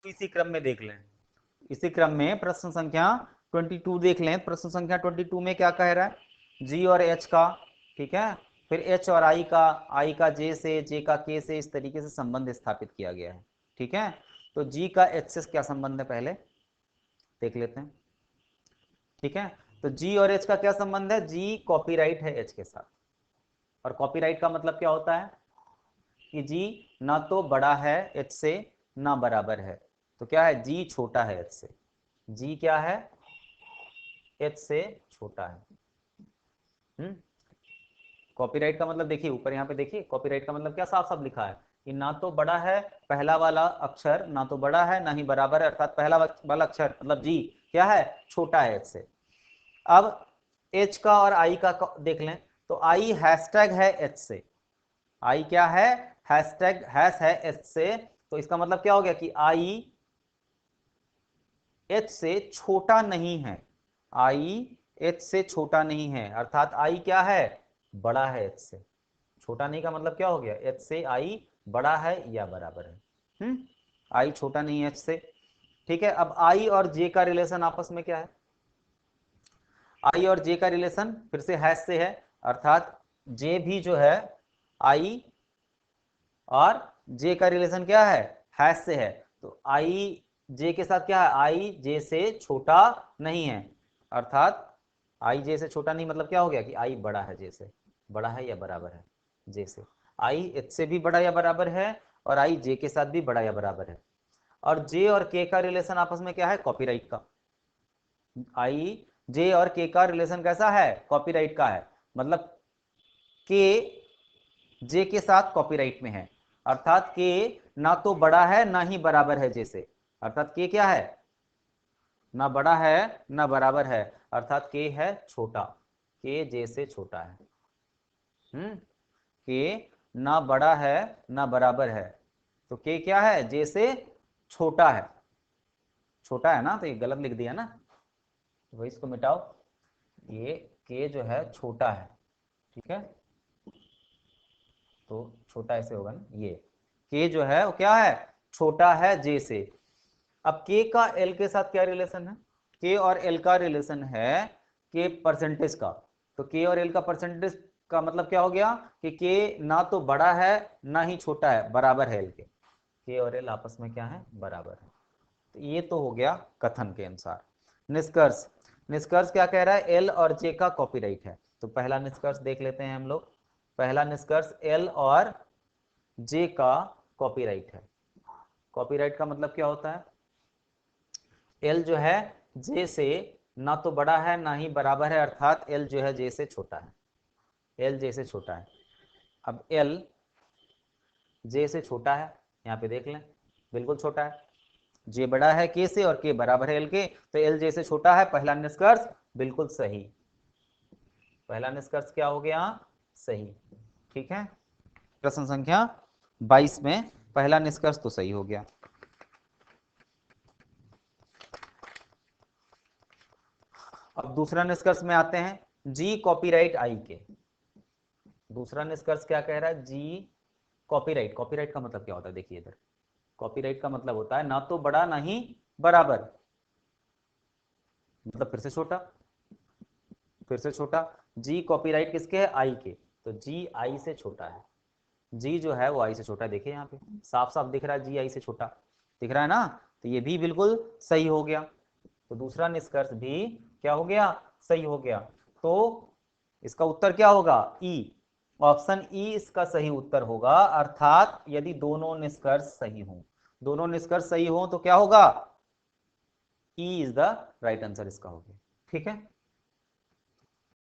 इसी क्रम में देख लें, इसी क्रम में प्रश्न संख्या 22 देख लें। प्रश्न संख्या 22 में क्या कह रहा है, जी और एच का, ठीक है, फिर एच और आई का जे से, जे का के से, इस तरीके से संबंध स्थापित किया गया है, ठीक है। तो जी का एच से क्या संबंध है पहले देख लेते हैं, ठीक है। तो जी और एच का क्या संबंध है, जी कॉपीराइट है एच के साथ, और कॉपीराइट का मतलब क्या होता है कि जी ना तो बड़ा है एच से ना बराबर है, तो क्या है, जी छोटा है एच से, जी क्या है, एच से छोटा है। कॉपीराइट का मतलब देखिए ऊपर यहाँ पे देखिए, कॉपीराइट का मतलब क्या साफ साफ लिखा है कि ना तो बड़ा है पहला वाला अक्षर, ना तो बड़ा है ना ही बराबर है, अर्थात पहला वाला अक्षर मतलब जी क्या है, छोटा है एच से। अब एच का और आई का देख लें, तो आई हैशटैग है एच से, आई क्या है, हैशटैग हैश है एच से, तो इसका मतलब क्या हो गया कि आई एच से छोटा नहीं है, आई एच से छोटा नहीं है, अर्थात आई क्या है, बड़ा है एच से। छोटा नहीं का मतलब क्या हो गया, एच से आई बड़ा है या बराबर है। आई छोटा नहीं है एच से, ठीक है। अब आई और जे का रिलेशन आपस में क्या है, आई और जे का रिलेशन फिर से हैश से है, अर्थात जे भी जो है आई और जे का रिलेशन क्या है, हैश से है। तो आई जे के साथ क्या है, आई जे से छोटा नहीं है, अर्थात आई जे से छोटा नहीं मतलब क्या हो गया कि आई बड़ा है जे से, बड़ा है या बराबर है जे से, आई एच से भी बड़ा या बराबर है, और आई जे के साथ भी बड़ा या बराबर है। और जे और के का रिलेशन आपस में क्या है, कॉपीराइट का। आई जे और के का रिलेशन कैसा है, कॉपीराइट का है, मतलब के जे के साथ कॉपीराइट में है, अर्थात के ना तो बड़ा है ना ही बराबर है जे से, अर्थात के क्या है, ना बड़ा है ना बराबर है, अर्थात के है छोटा, के जे से छोटा है। के ना बड़ा है ना बराबर है, तो के क्या है, जे से छोटा है, छोटा है ना, तो ये गलत लिख दिया ना, तो वही इसको मिटाओ, ये के जो है छोटा है, ठीक है, तो छोटा ऐसे होगा ना, ये के जो है वो क्या है, छोटा है जे से। अब के का एल के साथ क्या रिलेशन है, के और एल का रिलेशन है के परसेंटेज का, तो के और एल का परसेंटेज का मतलब क्या हो गया कि के ना तो बड़ा है ना ही छोटा है, बराबर है एल के और एल आपस में क्या है, बराबर है। तो ये तो हो गया कथन के अनुसार। निष्कर्ष, निष्कर्ष क्या कह रहा है, एल और जे का कॉपीराइट है। तो पहला निष्कर्ष देख लेते हैं हम लोग, पहला निष्कर्ष एल और जे का कॉपीराइट है। कॉपीराइट का मतलब क्या होता है, एल जो है जे से ना तो बड़ा है ना ही बराबर है, अर्थात एल जो है जे से छोटा है, एल जे से छोटा है। अब एल जे से छोटा है, यहाँ पे देख लें बिल्कुल छोटा है, जे बड़ा है के से और के बराबर है एल के, तो एल जे से छोटा है, पहला निष्कर्ष बिल्कुल सही, पहला निष्कर्ष क्या हो गया, सही, ठीक है। प्रश्न संख्या 22 में पहला निष्कर्ष तो सही हो गया। अब दूसरा निष्कर्ष में आते हैं, जी कॉपीराइट आई के। दूसरा निष्कर्ष क्या कह रहा है, जी कॉपीराइट, कॉपीराइट का मतलब क्या होता है, देखिए इधर, कॉपीराइट का मतलब होता है ना तो बड़ा ना ही बराबर, मतलब फिर से छोटा, फिर से छोटा। जी कॉपीराइट किसके है, आई के, तो जी आई से छोटा है, जी जो है वो आई से छोटा है, देखिए यहाँ पे साफ साफ दिख रहा है, जी आई से छोटा दिख रहा है ना, तो ये भी बिल्कुल सही हो गया। तो दूसरा निष्कर्ष भी क्या हो गया, सही हो गया। तो इसका उत्तर क्या होगा, ई, ऑप्शन ई इसका सही उत्तर होगा, अर्थात यदि दोनों निष्कर्ष सही हों, दोनों निष्कर्ष सही हो तो क्या होगा, E is the right answer इसका हो गया, ठीक है।